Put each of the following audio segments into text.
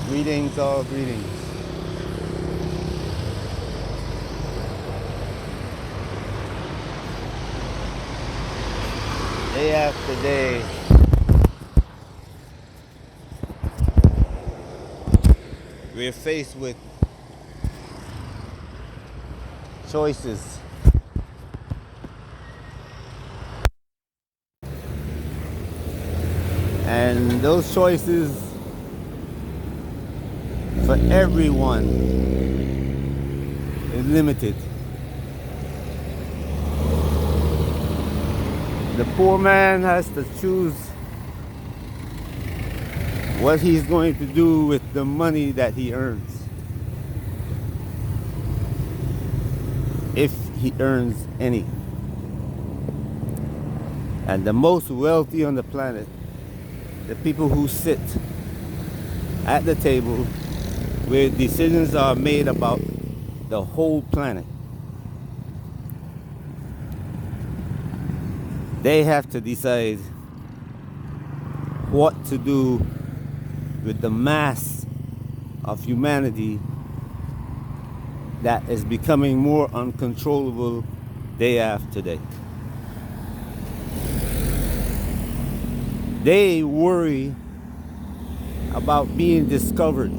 Greetings, all greetings. Day after day, we're faced with choices. And those choices for everyone is limited. The poor man has to choose what he's going to do with the money that he earns, if he earns any. And the most wealthy on the planet, the people who sit at the table where decisions are made about the whole planet, they have to decide what to do with the mass of humanity that is becoming more uncontrollable day after day. They worry about being discovered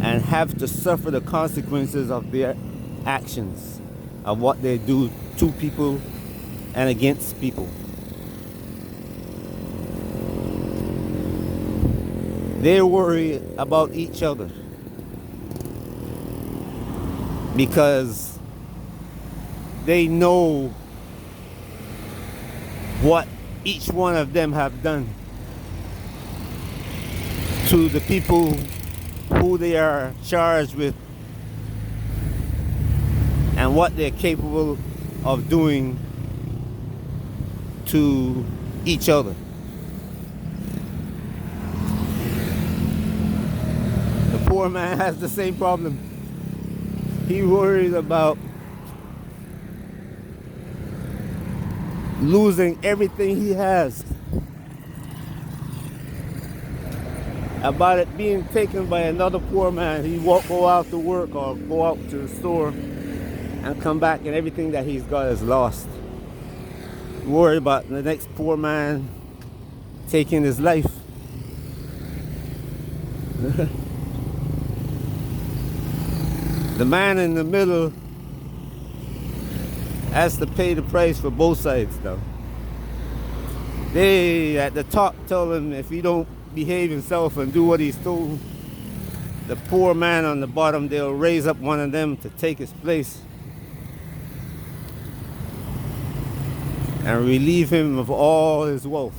and have to suffer the consequences of their actions, of what they do to people and against people. They worry about each other because they know what each one of them have done to the people who they are charged with and what they're capable of doing to each other. The poor man has the same problem. He worries about losing everything he has, about it being taken by another poor man. He won't go out to work or go out to the store and come back and everything that he's got is lost. Worried about the next poor man taking his life. The man in the middle has to pay the price for both sides though. They at the top tell him if he don't behave himself and do what he's told, the poor man on the bottom, they'll raise up one of them to take his place and relieve him of all his wealth.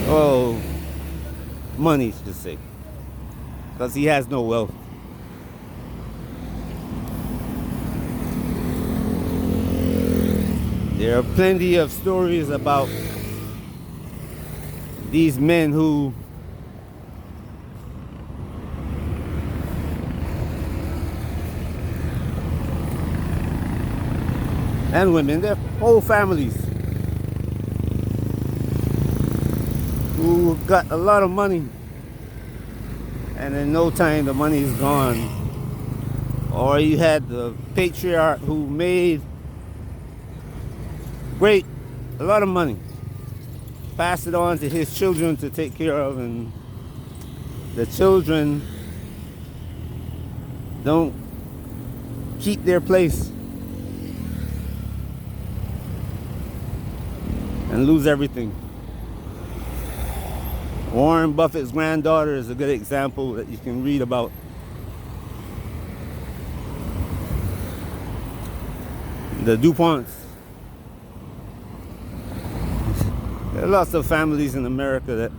Oh, money to say, because he has no wealth. There are plenty of stories about these men who and women, their whole families who got a lot of money and in no time the money is gone. Or you had the patriarch who made a lot of money, pass it on to his children to take care of, and the children don't keep their place and lose everything. Warren Buffett's granddaughter is a good example that you can read about. The DuPonts. There are lots of families in America that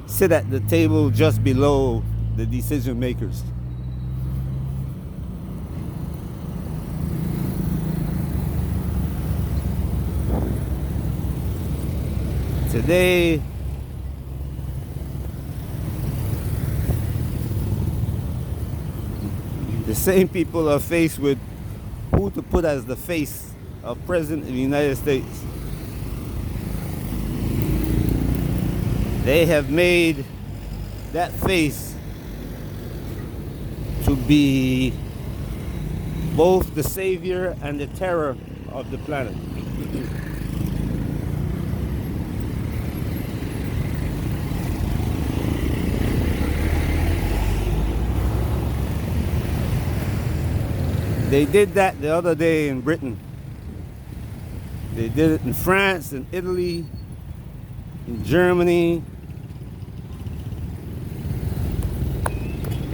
sit at the table just below the decision makers. Today, the same people are faced with who to put as the face of President of the United States. They have made that face to be both the savior and the terror of the planet. They did that the other day in Britain. They did it in France, in Italy, in Germany.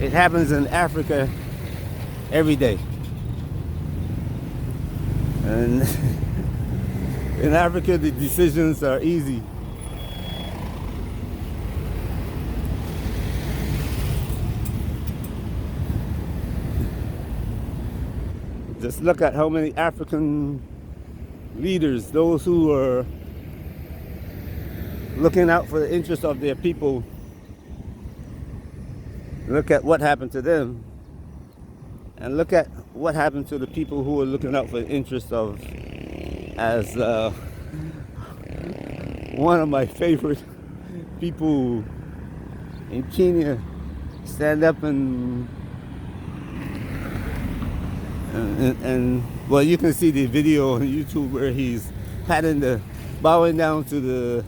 It happens in Africa every day. And in Africa, the decisions are easy. Just look at how many African leaders, those who are looking out for the interests of their people, look at what happened to them, and look at what happened to the people who are looking out for the interests of, as one of my favorite people in Kenya stand up and well, you can see the video on YouTube where he's bowing down to the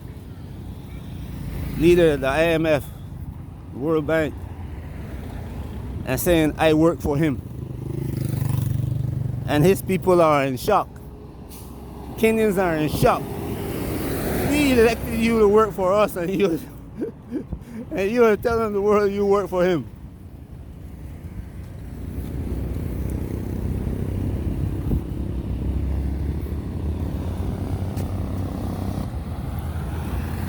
leader of the IMF, World Bank, and saying, I work for him. And his people are in shock. Kenyans are in shock. We elected you to work for us, and you and you are telling the world you work for him.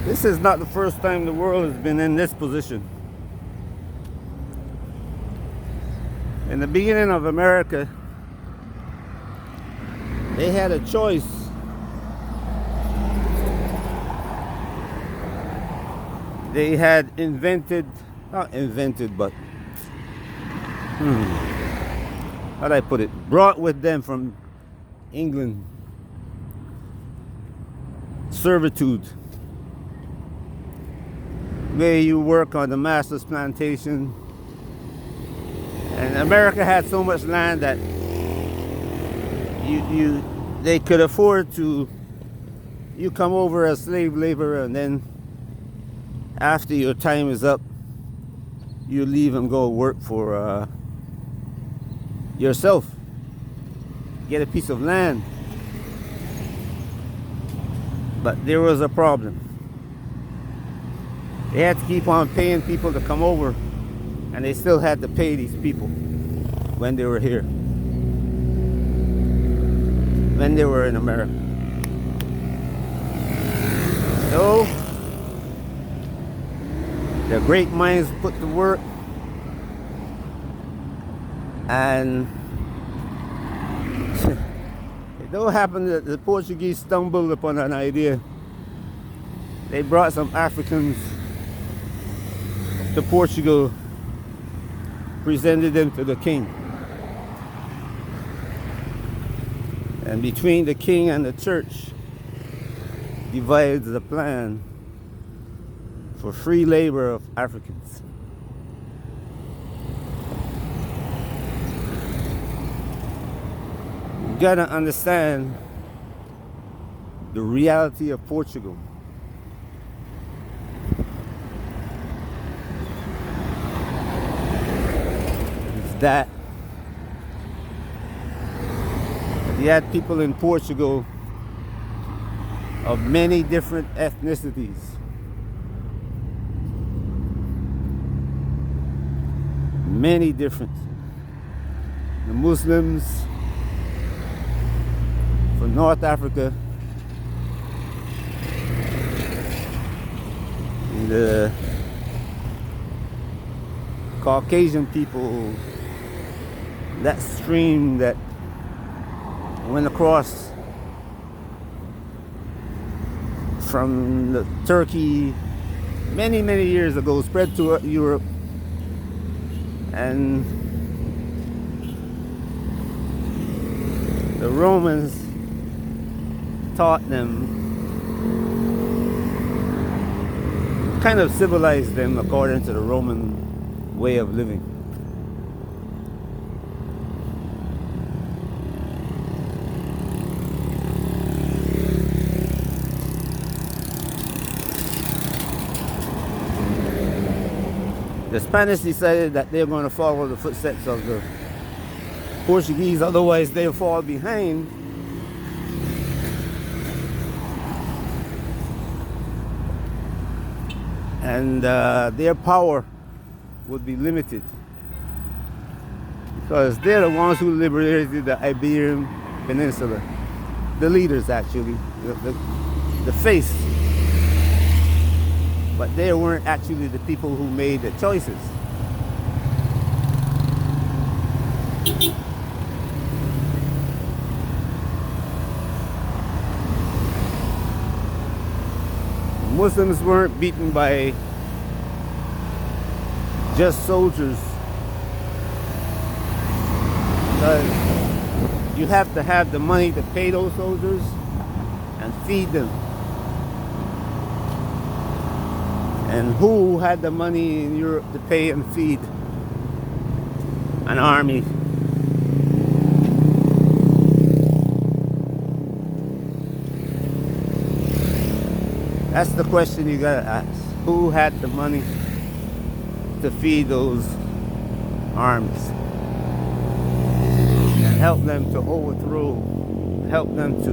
This is not the first time the world has been in this position. In the beginning of America, they had a choice. They had not invented, but how do I put it? Brought with them from England servitude, where you work on the master's plantation. And America had so much land that they could afford to, you come over as slave labor, and then after your time is up, you leave and go work for yourself. Get a piece of land. But there was a problem. They had to keep on paying people to come over, and they still had to pay these people when they were here, when they were in America. So the great minds put to work, and it don't happen that the Portuguese stumbled upon an idea. They brought some Africans to Portugal, presented them to the king. And between the king and the church divides the plan for free labor of Africans. You gotta understand the reality of Portugal. That you had people in Portugal of many different ethnicities. Many different. The Muslims from North Africa, and the Caucasian people, that stream that went across from Turkey many years ago, spread to Europe, and the Romans taught them kind of civilized them according to the Roman way of living. The Spanish decided that they're going to follow the footsteps of the Portuguese, otherwise they'll fall behind. And their power would be limited, because they're the ones who liberated the Iberian Peninsula. The leaders, actually, the face. But they weren't actually the people who made the choices. Muslims weren't beaten by just soldiers, because you have to have the money to pay those soldiers and feed them. And who had the money in Europe to pay and feed an army? That's the question you gotta ask. Who had the money to feed those armies and help them to overthrow, help them to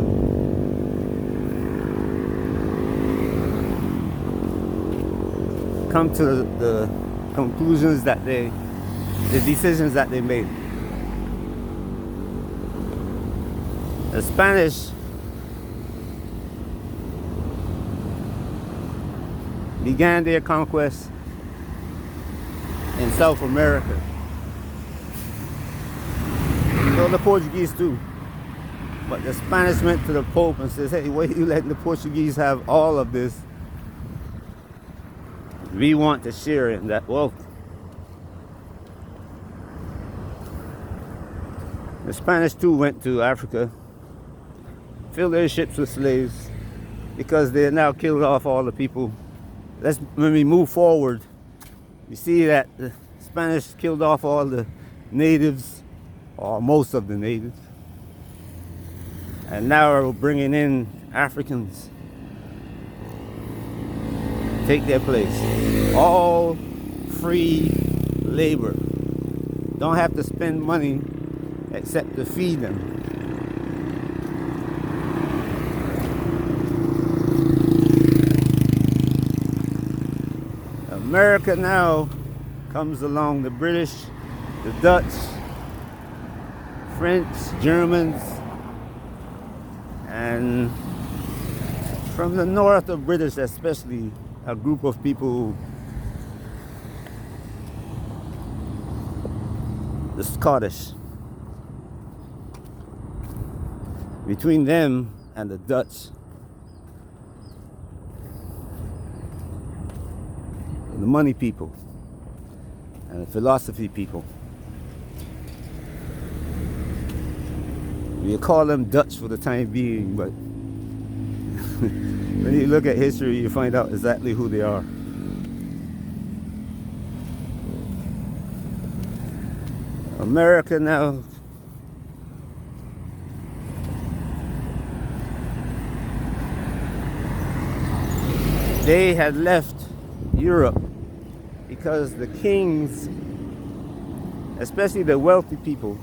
come to the conclusions that the decisions that they made? The Spanish began their conquest in South America. So the Portuguese too. But the Spanish went to the Pope and says, hey, why are you letting the Portuguese have all of this? We want to share in that wealth. The Spanish too went to Africa, filled their ships with slaves, because they had now killed off all the people. When we move forward, you see that the Spanish killed off all the natives, or most of the natives, and now we're bringing in Africans. Take their place. All free labor. Don't have to spend money except to feed them. America now comes along, the British, the Dutch, French, Germans, and from the north of British especially, a group of people, the Scottish. Between them and the Dutch, the money people and the philosophy people. We call them Dutch for the time being, but when you look at history, you find out exactly who they are. America now they had left Europe because the kings, especially the wealthy people,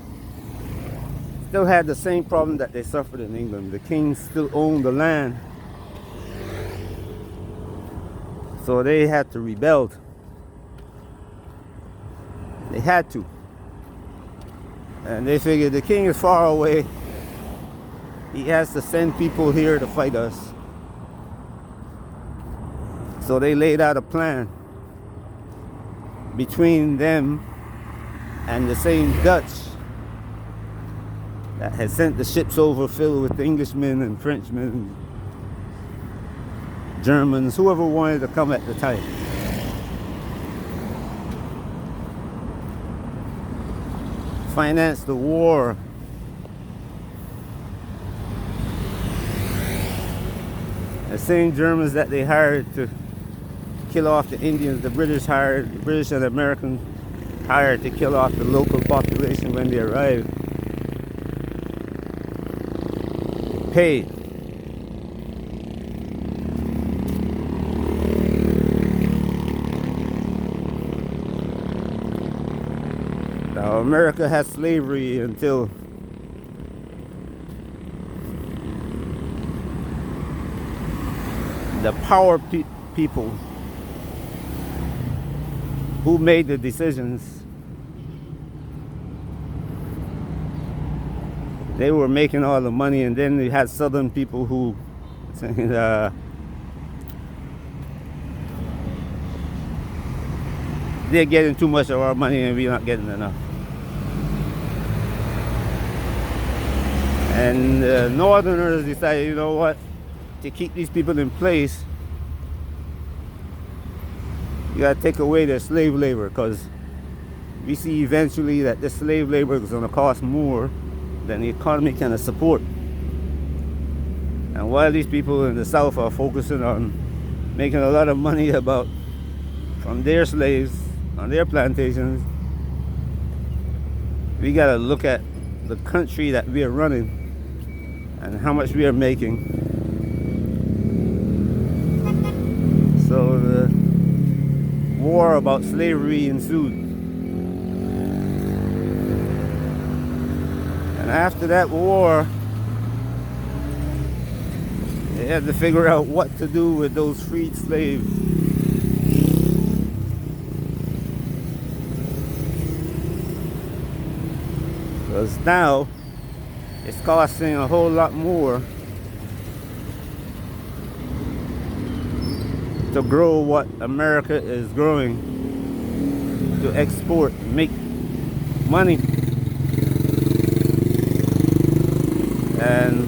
still had the same problem that they suffered in England. The kings still owned the land. So they had to rebel. They had to. And they figured the king is far away. He has to send people here to fight us. So they laid out a plan between them and the same Dutch that had sent the ships over filled with Englishmen and Frenchmen, Germans, whoever wanted to come at the time. Finance the war. The same Germans that they hired to kill off the Indians. The British and Americans hired to kill off the local population when they arrived. Paid. Now, America had slavery until the power people who made the decisions, they were making all the money, and then you had southern people who they're getting too much of our money and we're not getting enough. And Northerners decided, you know what, to keep these people in place, you gotta take away their slave labor, because we see eventually that this slave labor is gonna cost more than the economy can support. And while these people in the South are focusing on making a lot of money from their slaves on their plantations, we gotta look at the country that we are running and how much we are making. So the war about slavery ensued. And after that war, they had to figure out what to do with those freed slaves. Because now it's costing a whole lot more to grow what America is growing, to export, make money. And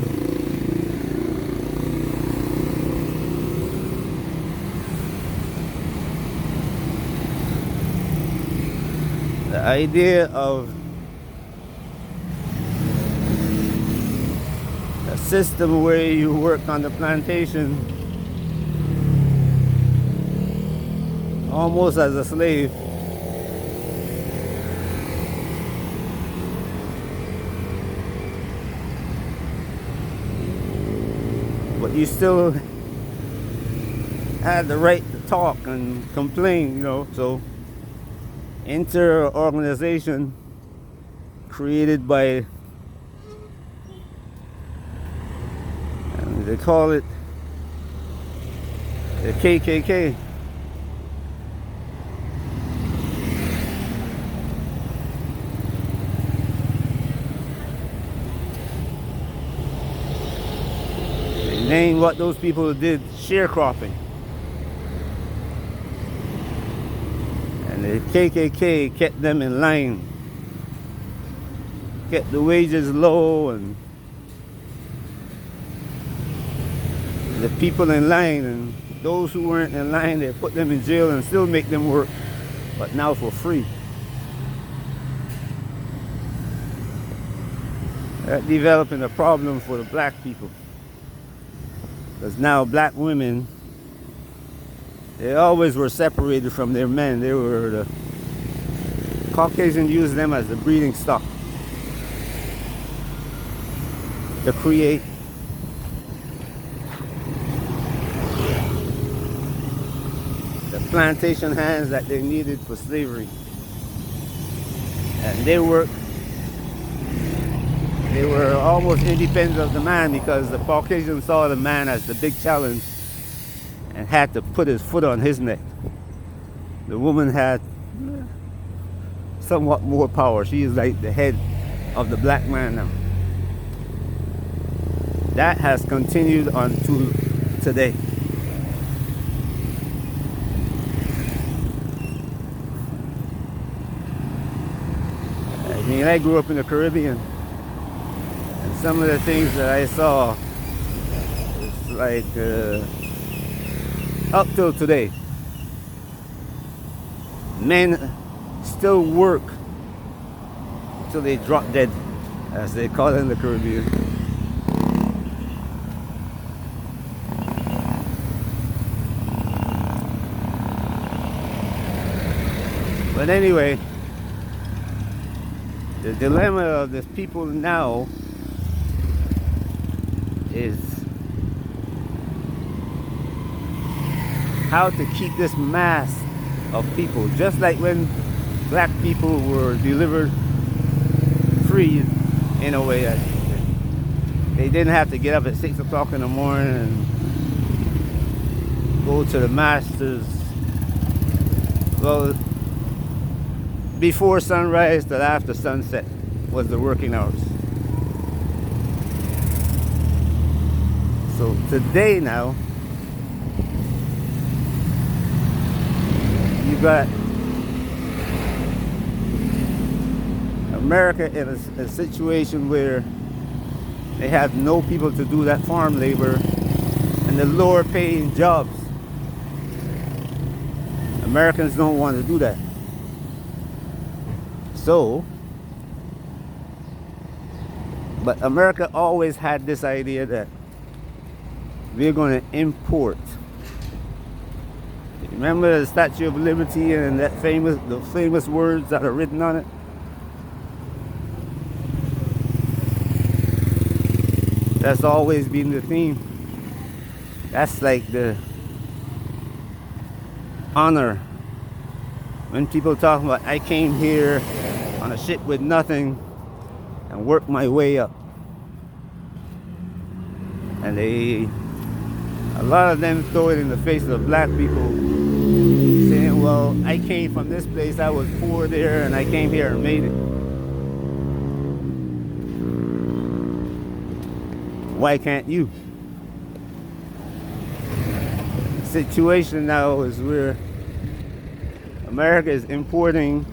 the idea of a system where you work on the plantation almost as a slave, but you still had the right to talk and complain, so inter-organization created by, and they call it the KKK. Named what those people did sharecropping. And the KKK kept them in line, kept the wages low, and the people in line, and those who weren't in line, they put them in jail and still make them work, but now for free. That developing a problem for the black people. Because now black women, they always were separated from their men. They were the Caucasians used them as the breeding stock to create the plantation hands that they needed for slavery. And they were almost independent of the man, because the Caucasians saw the man as the big challenge and had to put his foot on his neck. The woman had somewhat more power. She is like the head of the black man now. That has continued on to today. I mean, I grew up in the Caribbean. Some of the things that I saw, it's like up till today, men still work till they drop dead, as they call it in the Caribbean. But anyway, the dilemma of the people now is how to keep this mass of people, just like when black people were delivered free in a way that they didn't have to get up at 6 o'clock in the morning and go to the masters. Well, before sunrise till after sunset was the working hours. So today now, you got America in a situation where they have no people to do that farm labor and the lower paying jobs. Americans don't want to do that. So, but America always had this idea that we're going to import. Remember the Statue of Liberty and the famous words that are written on it? That's always been the theme. That's like the honor. When people talk about, I came here on a ship with nothing and worked my way up. And a lot of them throw it in the face of black people, saying, well, I came from this place, I was poor there, and I came here and made it. Why can't you? The situation now is where America is importing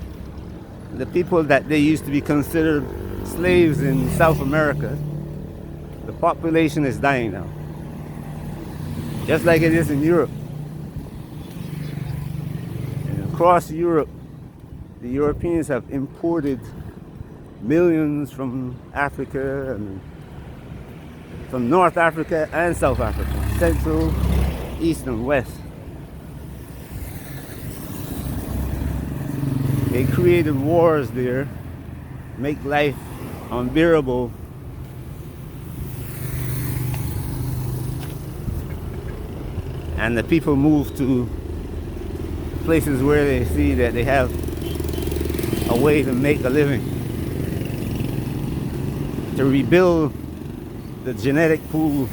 the people that they used to be considered slaves in South America. The population is dying now, just like it is in Europe. And across Europe, the Europeans have imported millions from Africa and from North Africa and South Africa, Central, East and West. They created wars there, make life unbearable. And the people move to places where they see that they have a way to make a living, to rebuild the genetic pool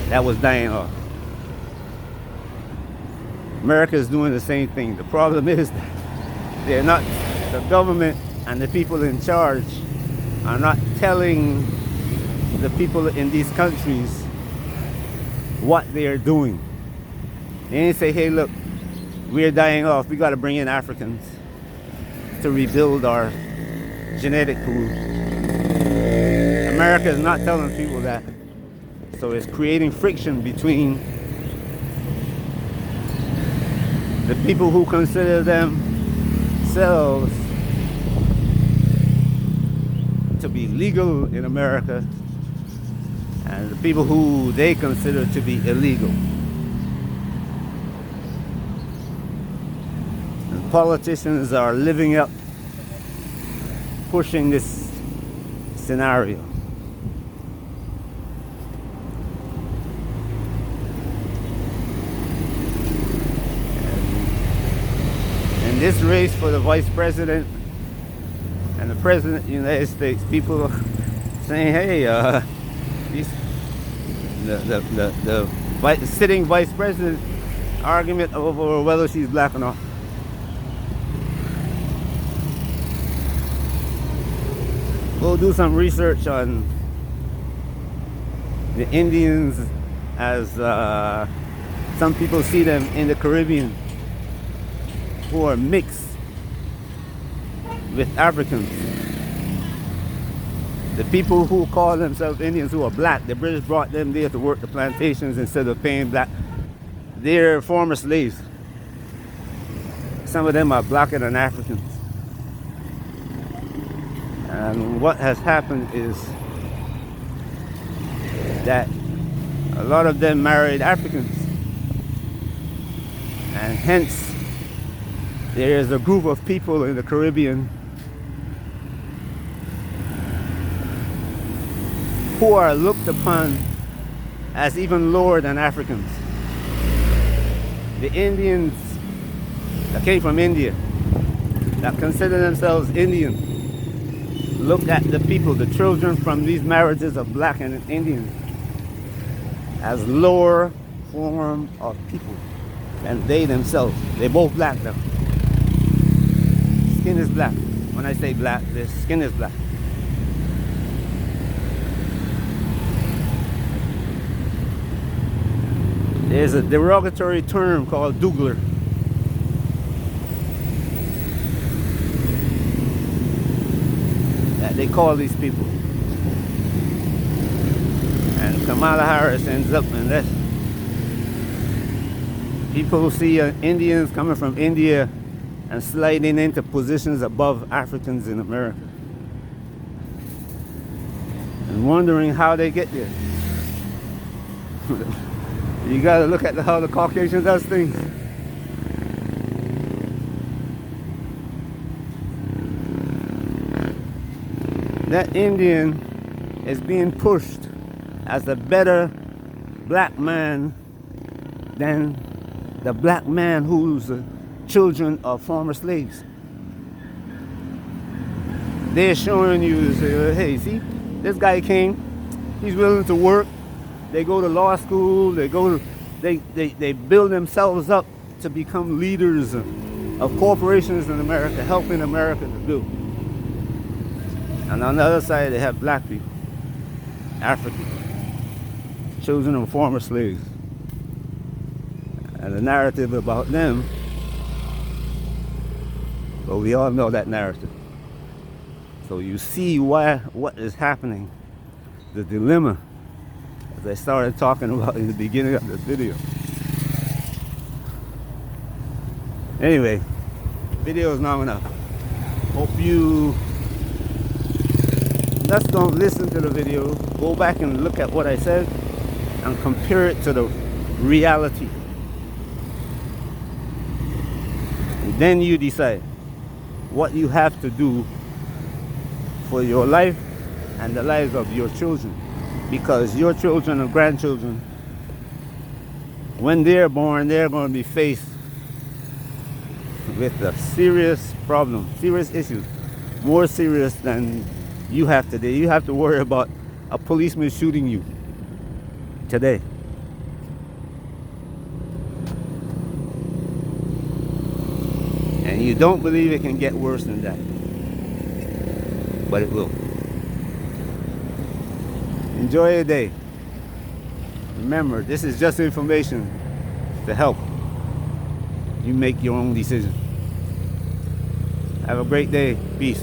that was dying off. America is doing the same thing. The problem is that they're not, the government and the people in charge are not telling the people in these countries what they're doing. They ain't say, hey, look, we're dying off. We got to bring in Africans to rebuild our genetic pool. America is not telling people that. So it's creating friction between the people who consider themselves to be legal in America and the people who they consider to be illegal. And politicians are living up, pushing this scenario. In this race for the vice president and the president of the United States, people are saying, hey, the sitting vice president argument over whether she's black or not. Go do some research on the Indians as some people see them in the Caribbean, who are mixed with Africans. The people who call themselves Indians who are black, the British brought them there to work the plantations instead of paying black. They're former slaves. Some of them are blacker than Africans. And what has happened is that a lot of them married Africans. And hence, There is a group of people in the Caribbean who are looked upon as even lower than Africans. The Indians that came from India, that consider themselves Indian, look at the people, the children from these marriages of black and Indian, as lower form of people than they themselves. They're both black though. Skin is black. When I say black, their skin is black. There's a derogatory term called dougler. That they call these people. And Kamala Harris ends up in this. People see Indians coming from India and sliding into positions above Africans in America. And wondering how they get there. You gotta look at how the Caucasian does things. That Indian is being pushed as a better black man than the black man who's children of former slaves. They're showing you, hey, see, this guy came, he's willing to work. They go to law school, they build themselves up to become leaders of corporations in America, helping America to do. And on the other side, they have black people, Africans, children of former slaves. And the narrative about them, well, we all know that narrative. So you see what is happening, the dilemma, as I started talking about in the beginning of this video. Anyway, video is long enough. Hope you just don't listen to the video. Go back and look at what I said and compare it to the reality. And then you decide what you have to do for your life and the lives of your children. Because your children and grandchildren, when they're born, they're going to be faced with a serious problem, serious issues, more serious than you have today. You have to worry about a policeman shooting you today. And you don't believe it can get worse than that. But it will. Enjoy your day. Remember, this is just information to help you make your own decision. Have a great day. Peace.